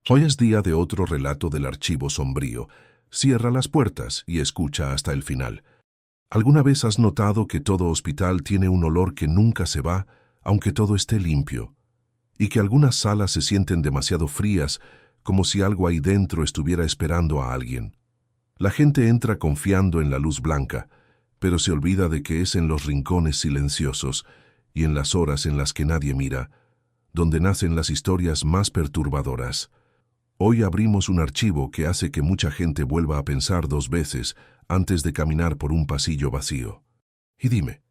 Hoy es día de otro relato del archivo sombrío. Cierra las puertas y escucha hasta el final. ¿Alguna vez has notado que todo hospital tiene un olor que nunca se va, aunque todo esté limpio? Y que algunas salas se sienten demasiado frías, como si algo ahí dentro estuviera esperando a alguien. La gente entra confiando en la luz blanca, pero se olvida de que es en los rincones silenciosos y en las horas en las que nadie mira, donde nacen las historias más perturbadoras. Hoy abrimos un archivo que hace que mucha gente vuelva a pensar dos veces antes de caminar por un pasillo vacío. Y dime,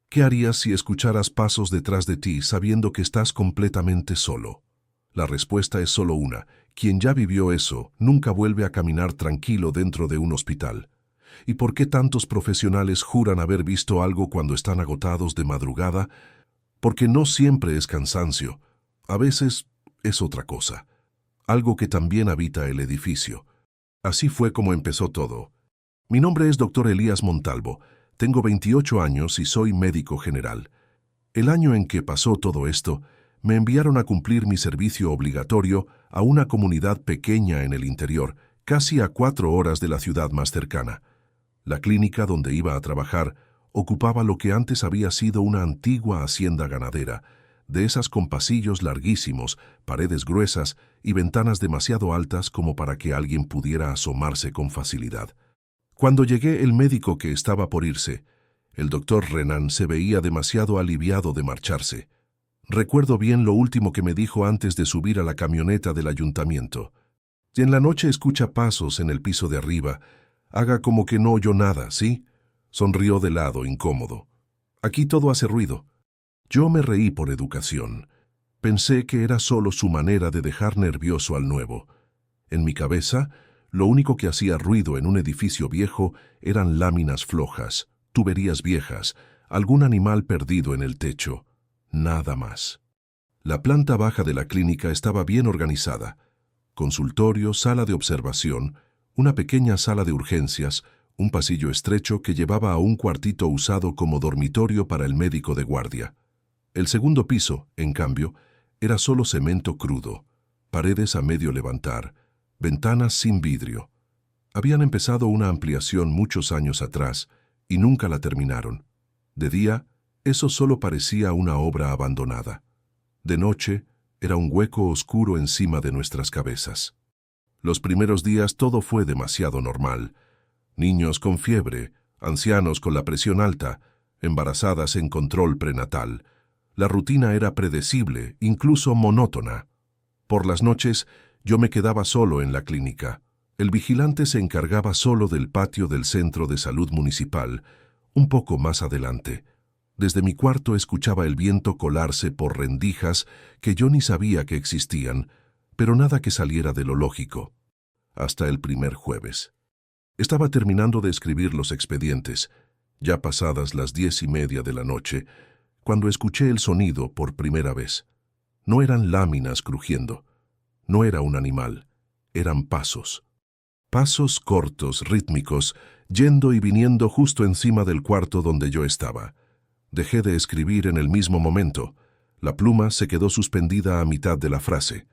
¿qué harías si escucharas pasos detrás de ti sabiendo que estás completamente solo? La respuesta es solo una: quien ya vivió eso nunca vuelve a caminar tranquilo dentro de un hospital. ¿Y por qué tantos profesionales juran haber visto algo cuando están agotados de madrugada? Porque no siempre es cansancio, a veces es otra cosa. Algo que también habita el edificio. Así fue como empezó todo. Mi nombre es Dr. Elías Montalvo, tengo 28 años y soy médico general. El año en que pasó todo esto, me enviaron a cumplir mi servicio obligatorio a una comunidad pequeña en el interior, casi a 4 horas de la ciudad más cercana. La clínica donde iba a trabajar ocupaba lo que antes había sido una antigua hacienda ganadera, de esas con pasillos larguísimos, paredes gruesas y ventanas demasiado altas como para que alguien pudiera asomarse con facilidad. Cuando llegué, el médico que estaba por irse, el doctor Renan, se veía demasiado aliviado de marcharse. Recuerdo bien lo último que me dijo antes de subir a la camioneta del ayuntamiento. Si en la noche escucha pasos en el piso de arriba, haga como que no oyó nada, ¿sí? Sonrió de lado, incómodo. Aquí todo hace ruido. Yo me reí por educación. Pensé que era solo su manera de dejar nervioso al nuevo. En mi cabeza, lo único que hacía ruido en un edificio viejo eran láminas flojas, tuberías viejas, algún animal perdido en el techo. Nada más. La planta baja de la clínica estaba bien organizada. Consultorio, sala de observación, una pequeña sala de urgencias, un pasillo estrecho que llevaba a un cuartito usado como dormitorio para el médico de guardia. El segundo piso, en cambio, era solo cemento crudo, paredes a medio levantar, ventanas sin vidrio. Habían empezado una ampliación muchos años atrás y nunca la terminaron. De día, eso solo parecía una obra abandonada. De noche, era un hueco oscuro encima de nuestras cabezas. Los primeros días todo fue demasiado normal. Niños con fiebre, ancianos con la presión alta, embarazadas en control prenatal. La rutina era predecible, incluso monótona. Por las noches, yo me quedaba solo en la clínica. El vigilante se encargaba solo del patio del centro de salud municipal, un poco más adelante. Desde mi cuarto escuchaba el viento colarse por rendijas que yo ni sabía que existían, pero nada que saliera de lo lógico. Hasta el primer jueves. Estaba terminando de escribir los expedientes, ya pasadas las 10:30 de la noche, cuando escuché el sonido por primera vez. No eran láminas crujiendo, no era un animal, eran pasos. Pasos cortos, rítmicos, yendo y viniendo justo encima del cuarto donde yo estaba. Dejé de escribir en el mismo momento. La pluma se quedó suspendida a mitad de la frase.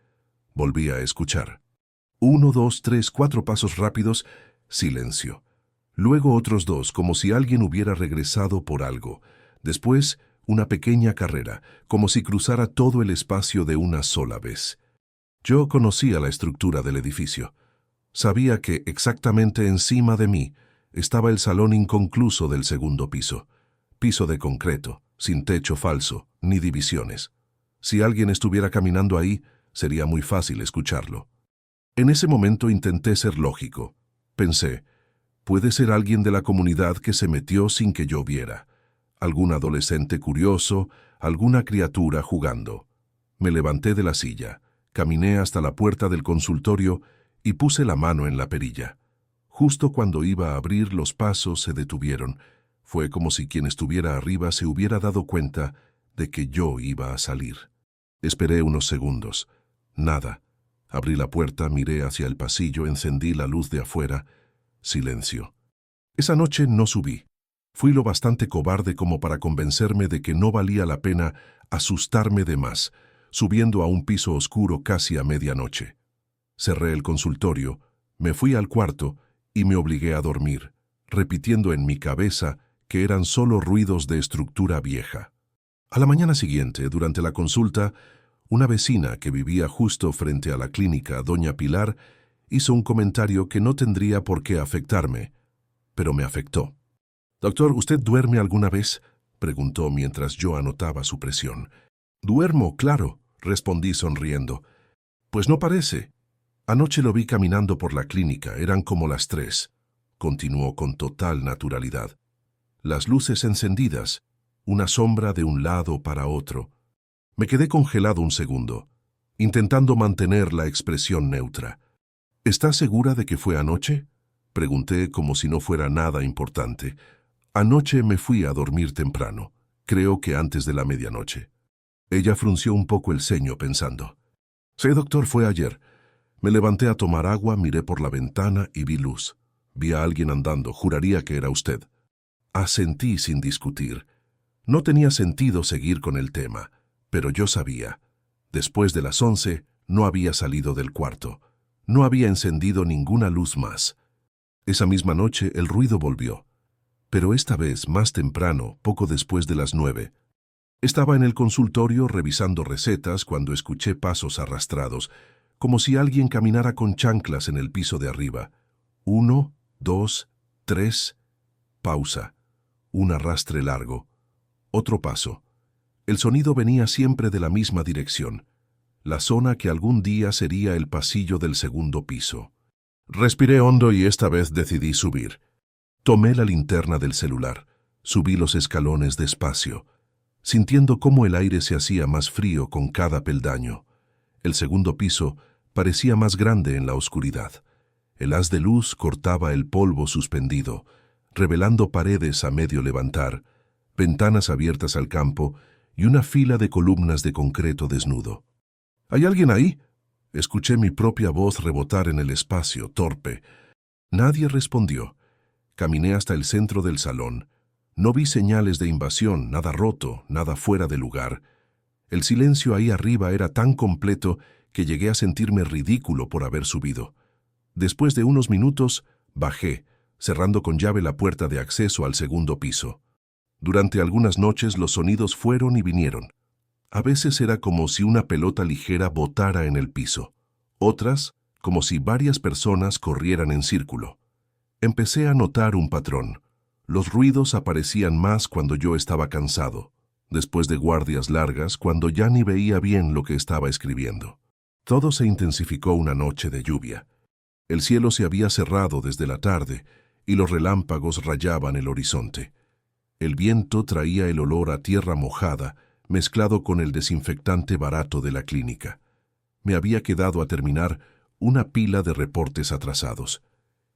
Volví a escuchar. 1, 2, 3, 4 pasos rápidos, silencio. Luego otros 2, como si alguien hubiera regresado por algo. Después, una pequeña carrera, como si cruzara todo el espacio de una sola vez. Yo conocía la estructura del edificio. Sabía que exactamente encima de mí estaba el salón inconcluso del segundo piso. Piso de concreto, sin techo falso, ni divisiones. Si alguien estuviera caminando ahí, sería muy fácil escucharlo. En ese momento intenté ser lógico. Pensé, puede ser alguien de la comunidad que se metió sin que yo viera. Algún adolescente curioso, alguna criatura jugando. Me levanté de la silla, caminé hasta la puerta del consultorio y puse la mano en la perilla. Justo cuando iba a abrir, los pasos se detuvieron. Fue como si quien estuviera arriba se hubiera dado cuenta de que yo iba a salir. Esperé unos segundos. Nada. Abrí la puerta, miré hacia el pasillo, encendí la luz de afuera. Silencio. Esa noche no subí. Fui lo bastante cobarde como para convencerme de que no valía la pena asustarme de más, subiendo a un piso oscuro casi a medianoche. Cerré el consultorio, me fui al cuarto y me obligué a dormir, repitiendo en mi cabeza que eran solo ruidos de estructura vieja. A la mañana siguiente, durante la consulta, una vecina que vivía justo frente a la clínica, doña Pilar, hizo un comentario que no tendría por qué afectarme, pero me afectó. «Doctor, ¿usted duerme alguna vez?», preguntó mientras yo anotaba su presión. «Duermo, claro», respondí sonriendo. «Pues no parece. Anoche lo vi caminando por la clínica, eran como las 3», continuó con total naturalidad. Las luces encendidas, una sombra de un lado para otro. Me quedé congelado un segundo, intentando mantener la expresión neutra. «¿Está segura de que fue anoche?», pregunté como si no fuera nada importante. «Anoche me fui a dormir temprano, creo que antes de la medianoche». Ella frunció un poco el ceño pensando. «Sí, doctor, fue ayer. Me levanté a tomar agua, miré por la ventana y vi luz. Vi a alguien andando, juraría que era usted». Asentí sin discutir. No tenía sentido seguir con el tema, pero yo sabía. Después de las 11 no había salido del cuarto. No había encendido ninguna luz más. Esa misma noche el ruido volvió, pero esta vez más temprano, poco después de las 9. Estaba en el consultorio revisando recetas cuando escuché pasos arrastrados, como si alguien caminara con chanclas en el piso de arriba. 1, 2, 3, pausa. Un arrastre largo. Otro paso. El sonido venía siempre de la misma dirección, la zona que algún día sería el pasillo del segundo piso. Respiré hondo y esta vez decidí subir. Tomé la linterna del celular, subí los escalones despacio, sintiendo cómo el aire se hacía más frío con cada peldaño. El segundo piso parecía más grande en la oscuridad. El haz de luz cortaba el polvo suspendido, revelando paredes a medio levantar, ventanas abiertas al campo y una fila de columnas de concreto desnudo. «¿Hay alguien ahí?», escuché mi propia voz rebotar en el espacio, torpe. Nadie respondió. Caminé hasta el centro del salón. No vi señales de invasión, nada roto, nada fuera de lugar. El silencio ahí arriba era tan completo que llegué a sentirme ridículo por haber subido. Después de unos minutos, bajé, cerrando con llave la puerta de acceso al segundo piso. Durante algunas noches los sonidos fueron y vinieron. A veces era como si una pelota ligera botara en el piso. Otras, como si varias personas corrieran en círculo. Empecé a notar un patrón. Los ruidos aparecían más cuando yo estaba cansado, después de guardias largas, cuando ya ni veía bien lo que estaba escribiendo. Todo se intensificó una noche de lluvia. El cielo se había cerrado desde la tarde y los relámpagos rayaban el horizonte. El viento traía el olor a tierra mojada, mezclado con el desinfectante barato de la clínica. Me había quedado a terminar una pila de reportes atrasados.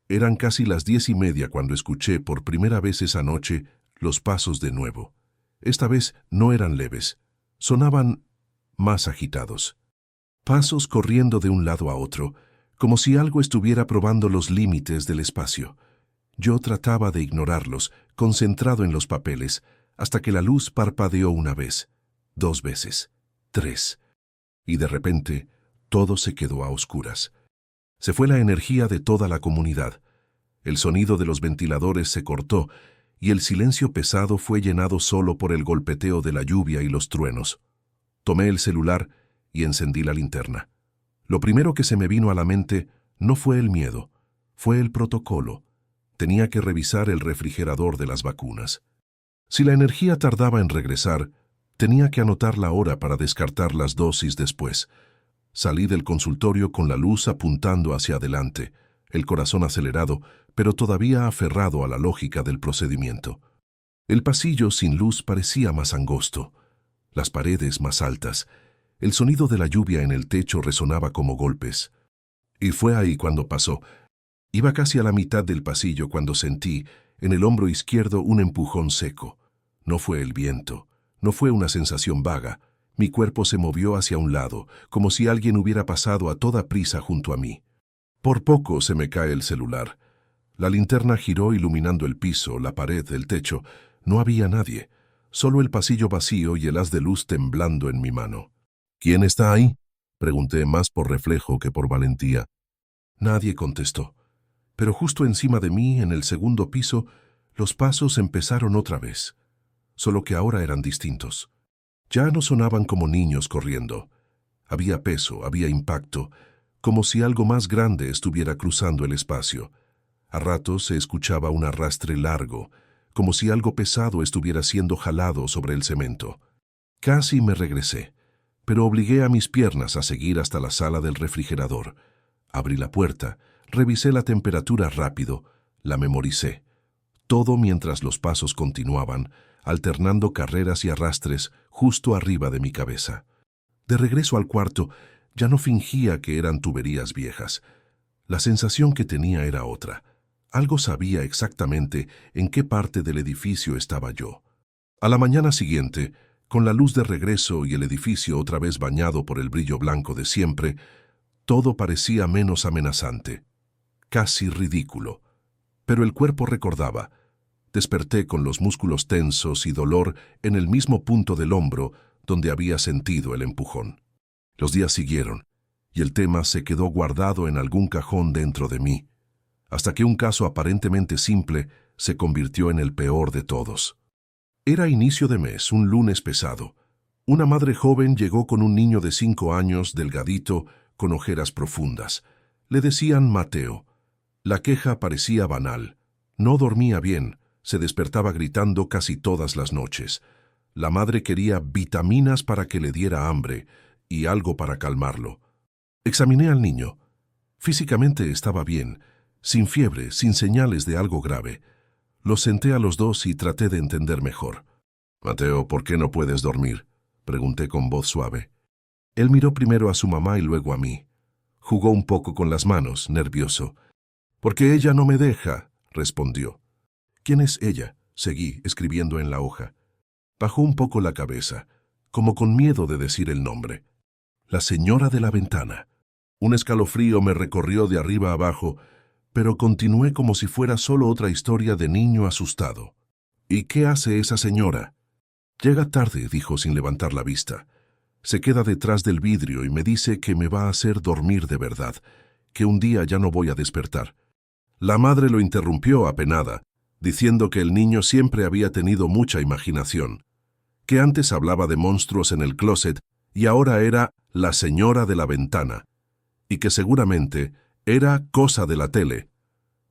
Eran casi las 10:30 cuando escuché por primera vez esa noche los pasos de nuevo. Esta vez no eran leves, sonaban más agitados. Pasos corriendo de un lado a otro, como si algo estuviera probando los límites del espacio. Yo trataba de ignorarlos, concentrado en los papeles, hasta que la luz parpadeó una vez, 2 veces, 3, y de repente todo se quedó a oscuras. Se fue la energía de toda la comunidad. El sonido de los ventiladores se cortó y el silencio pesado fue llenado solo por el golpeteo de la lluvia y los truenos. Tomé el celular y encendí la linterna. Lo primero que se me vino a la mente no fue el miedo, fue el protocolo. Tenía que revisar el refrigerador de las vacunas. Si la energía tardaba en regresar, tenía que anotar la hora para descartar las dosis después. Salí del consultorio con la luz apuntando hacia adelante, el corazón acelerado, pero todavía aferrado a la lógica del procedimiento. El pasillo sin luz parecía más angosto, las paredes más altas, el sonido de la lluvia en el techo resonaba como golpes. Y fue ahí cuando pasó. Iba casi a la mitad del pasillo cuando sentí, en el hombro izquierdo, un empujón seco. No fue el viento, no fue una sensación vaga. Mi cuerpo se movió hacia un lado, como si alguien hubiera pasado a toda prisa junto a mí. Por poco se me cae el celular. La linterna giró iluminando el piso, la pared, el techo. No había nadie, solo el pasillo vacío y el haz de luz temblando en mi mano. «¿Quién está ahí?», Pregunté más por reflejo que por valentía. Nadie contestó, pero justo encima de mí, en el segundo piso, los pasos empezaron otra vez, solo que ahora eran distintos. Ya no sonaban como niños corriendo. Había peso, había impacto, como si algo más grande estuviera cruzando el espacio. A ratos se escuchaba un arrastre largo, como si algo pesado estuviera siendo jalado sobre el cemento. Casi me regresé, pero obligué a mis piernas a seguir hasta la sala del refrigerador. Abrí la puerta, revisé la temperatura rápido, la memoricé. Todo mientras los pasos continuaban, alternando carreras y arrastres justo arriba de mi cabeza. De regreso al cuarto, ya no fingía que eran tuberías viejas. La sensación que tenía era otra. Algo sabía exactamente en qué parte del edificio estaba yo. A la mañana siguiente, con la luz de regreso y el edificio otra vez bañado por el brillo blanco de siempre, todo parecía menos amenazante, casi ridículo. Pero el cuerpo recordaba. Desperté con los músculos tensos y dolor en el mismo punto del hombro donde había sentido el empujón. Los días siguieron, y el tema se quedó guardado en algún cajón dentro de mí, hasta que un caso aparentemente simple se convirtió en el peor de todos. Era inicio de mes, un lunes pesado. Una madre joven llegó con un niño de 5 años, delgadito, con ojeras profundas. Le decían Mateo. La queja parecía banal. No dormía bien, se despertaba gritando casi todas las noches. La madre quería vitaminas para que le diera hambre y algo para calmarlo. Examiné al niño. Físicamente estaba bien, sin fiebre, sin señales de algo grave. Los senté a los dos y traté de entender mejor. «Mateo, ¿por qué no puedes dormir?», pregunté con voz suave. Él miró primero a su mamá y luego a mí. Jugó un poco con las manos, nervioso. «Porque ella no me deja», respondió. «¿Quién es ella?», seguí, escribiendo en la hoja. Bajó un poco la cabeza, como con miedo de decir el nombre. «La señora de la ventana». Un escalofrío me recorrió de arriba a abajo, pero continué como si fuera solo otra historia de niño asustado. «¿Y qué hace esa señora?». «Llega tarde», dijo sin levantar la vista. «Se queda detrás del vidrio y me dice que me va a hacer dormir de verdad, que un día ya no voy a despertar». La madre lo interrumpió apenada, diciendo que el niño siempre había tenido mucha imaginación, que antes hablaba de monstruos en el closet y ahora era la señora de la ventana, y que seguramente era cosa de la tele.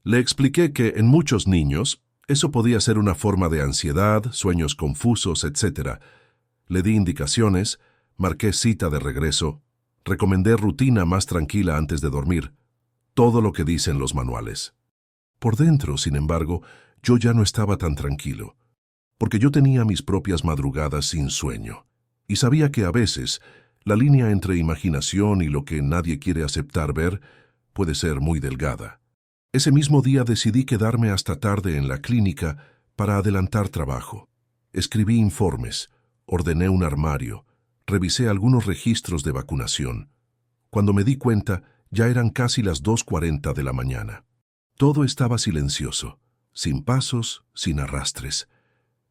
Le expliqué que en muchos niños eso podía ser una forma de ansiedad, sueños confusos, etc. Le di indicaciones, marqué cita de regreso, recomendé rutina más tranquila antes de dormir, todo lo que dicen los manuales. Por dentro, sin embargo, yo ya no estaba tan tranquilo, porque yo tenía mis propias madrugadas sin sueño, y sabía que a veces la línea entre imaginación y lo que nadie quiere aceptar ver puede ser muy delgada. Ese mismo día decidí quedarme hasta tarde en la clínica para adelantar trabajo. Escribí informes, ordené un armario, revisé algunos registros de vacunación. Cuando me di cuenta, ya eran casi las 2:40 de la mañana. Todo estaba silencioso, sin pasos, sin arrastres.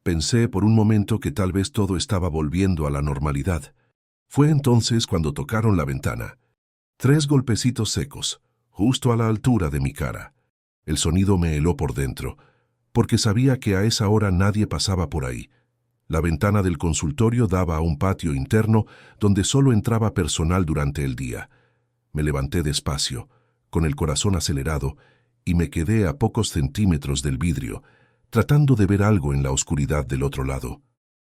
Pensé por un momento que tal vez todo estaba volviendo a la normalidad. Fue entonces cuando tocaron la ventana. 3 golpecitos secos, justo a la altura de mi cara. El sonido me heló por dentro, porque sabía que a esa hora nadie pasaba por ahí. La ventana del consultorio daba a un patio interno donde solo entraba personal durante el día. Me levanté despacio, con el corazón acelerado, y me quedé a pocos centímetros del vidrio, tratando de ver algo en la oscuridad del otro lado.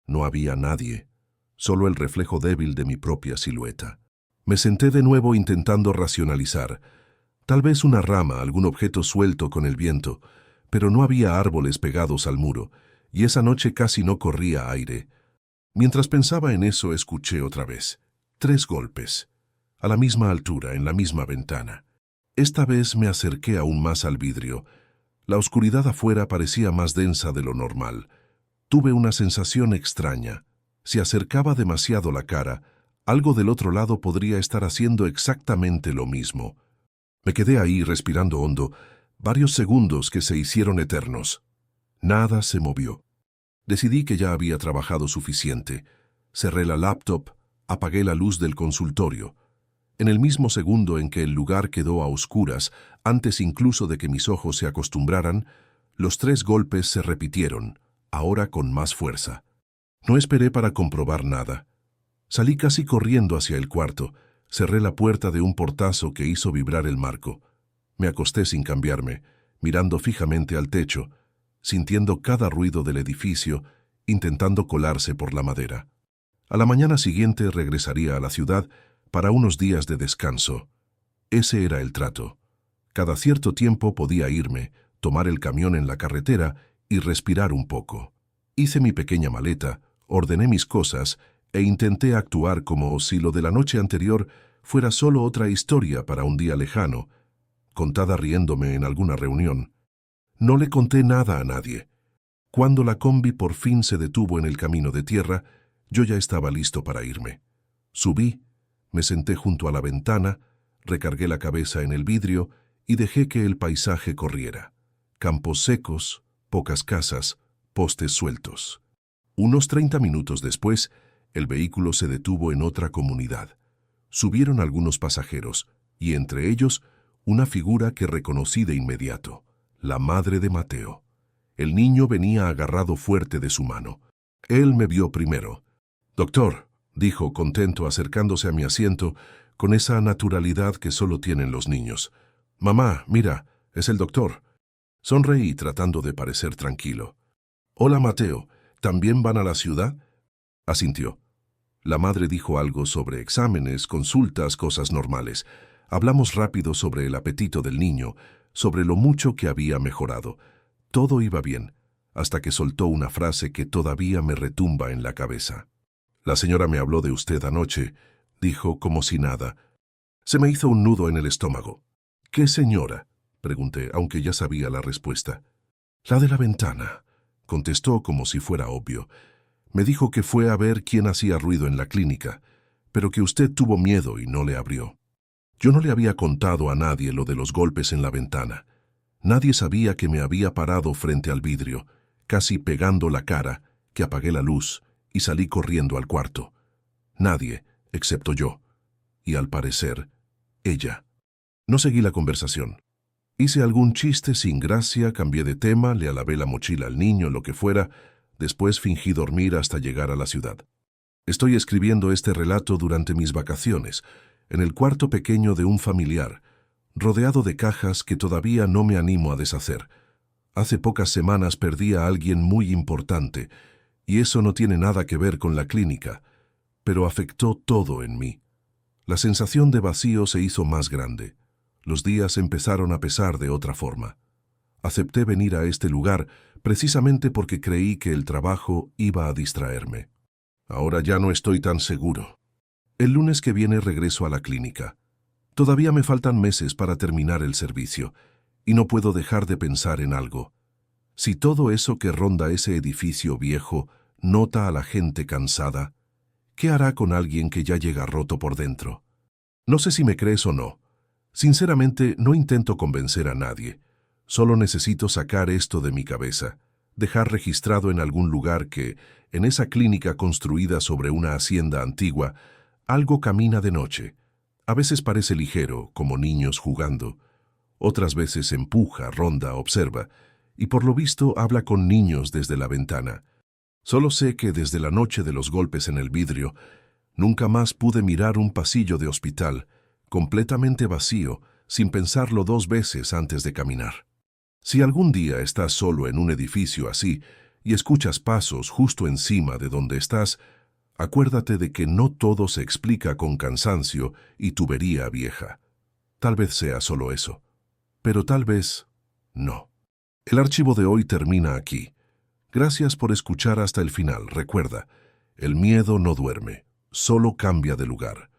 No había nadie, solo el reflejo débil de mi propia silueta. Me senté de nuevo intentando racionalizar. Tal vez una rama, algún objeto suelto con el viento, pero no había árboles pegados al muro, y esa noche casi no corría aire. Mientras pensaba en eso, escuché otra vez. 3 golpes, a la misma altura, en la misma ventana. Esta vez me acerqué aún más al vidrio. La oscuridad afuera parecía más densa de lo normal. Tuve una sensación extraña. Si acercaba demasiado la cara, algo del otro lado podría estar haciendo exactamente lo mismo. Me quedé ahí respirando hondo, varios segundos que se hicieron eternos. Nada se movió. Decidí que ya había trabajado suficiente. Cerré la laptop, apagué la luz del consultorio. En el mismo segundo en que el lugar quedó a oscuras, antes incluso de que mis ojos se acostumbraran, los 3 golpes se repitieron, ahora con más fuerza. No esperé para comprobar nada. Salí casi corriendo hacia el cuarto, cerré la puerta de un portazo que hizo vibrar el marco. Me acosté sin cambiarme, mirando fijamente al techo, sintiendo cada ruido del edificio, intentando colarse por la madera. A la mañana siguiente regresaría a la ciudad para unos días de descanso. Ese era el trato. Cada cierto tiempo podía irme, tomar el camión en la carretera y respirar un poco. Hice mi pequeña maleta, ordené mis cosas e intenté actuar como si lo de la noche anterior fuera solo otra historia para un día lejano, contada riéndome en alguna reunión. No le conté nada a nadie. Cuando la combi por fin se detuvo en el camino de tierra, yo ya estaba listo para irme. Subí, me senté junto a la ventana, recargué la cabeza en el vidrio y dejé que el paisaje corriera. Campos secos, pocas casas, postes sueltos. Unos 30 minutos después, el vehículo se detuvo en otra comunidad. Subieron algunos pasajeros, y entre ellos, una figura que reconocí de inmediato, la madre de Mateo. El niño venía agarrado fuerte de su mano. Él me vio primero. «Doctor», dijo contento acercándose a mi asiento, con esa naturalidad que solo tienen los niños. «Mamá, mira, es el doctor». Sonreí tratando de parecer tranquilo. «Hola, Mateo, ¿también van a la ciudad?» Asintió. La madre dijo algo sobre exámenes, consultas, cosas normales. Hablamos rápido sobre el apetito del niño, sobre lo mucho que había mejorado. Todo iba bien, hasta que soltó una frase que todavía me retumba en la cabeza. «La señora me habló de usted anoche», dijo como si nada. Se me hizo un nudo en el estómago. «¿Qué señora?», pregunté, aunque ya sabía la respuesta. «La de la ventana», contestó como si fuera obvio. «Me dijo que fue a ver quién hacía ruido en la clínica, pero que usted tuvo miedo y no le abrió». Yo no le había contado a nadie lo de los golpes en la ventana. Nadie sabía que me había parado frente al vidrio, casi pegando la cara, que apagué la luz y salí corriendo al cuarto. Nadie, excepto yo. Y al parecer, ella. No seguí la conversación. Hice algún chiste sin gracia, cambié de tema, le alabé la mochila al niño, lo que fuera. Después fingí dormir hasta llegar a la ciudad. Estoy escribiendo este relato durante mis vacaciones, en el cuarto pequeño de un familiar, rodeado de cajas que todavía no me animo a deshacer. Hace pocas semanas perdí a alguien muy importante, y eso no tiene nada que ver con la clínica, pero afectó todo en mí. La sensación de vacío se hizo más grande. Los días empezaron a pesar de otra forma. Acepté venir a este lugar precisamente porque creí que el trabajo iba a distraerme. Ahora ya no estoy tan seguro. El lunes que viene regreso a la clínica. Todavía me faltan meses para terminar el servicio, y no puedo dejar de pensar en algo. Si todo eso que ronda ese edificio viejo nota a la gente cansada, ¿qué hará con alguien que ya llega roto por dentro? No sé si me crees o no. Sinceramente, no intento convencer a nadie. Solo necesito sacar esto de mi cabeza, dejar registrado en algún lugar que, en esa clínica construida sobre una hacienda antigua, algo camina de noche. A veces parece ligero, como niños jugando. Otras veces empuja, ronda, observa, y por lo visto habla con niños desde la ventana. Solo sé que desde la noche de los golpes en el vidrio, nunca más pude mirar un pasillo de hospital, completamente vacío, sin pensarlo 2 veces antes de caminar. Si algún día estás solo en un edificio así y escuchas pasos justo encima de donde estás, acuérdate de que no todo se explica con cansancio y tubería vieja. Tal vez sea solo eso, pero tal vez no. El archivo de hoy termina aquí. Gracias por escuchar hasta el final. Recuerda, el miedo no duerme, solo cambia de lugar.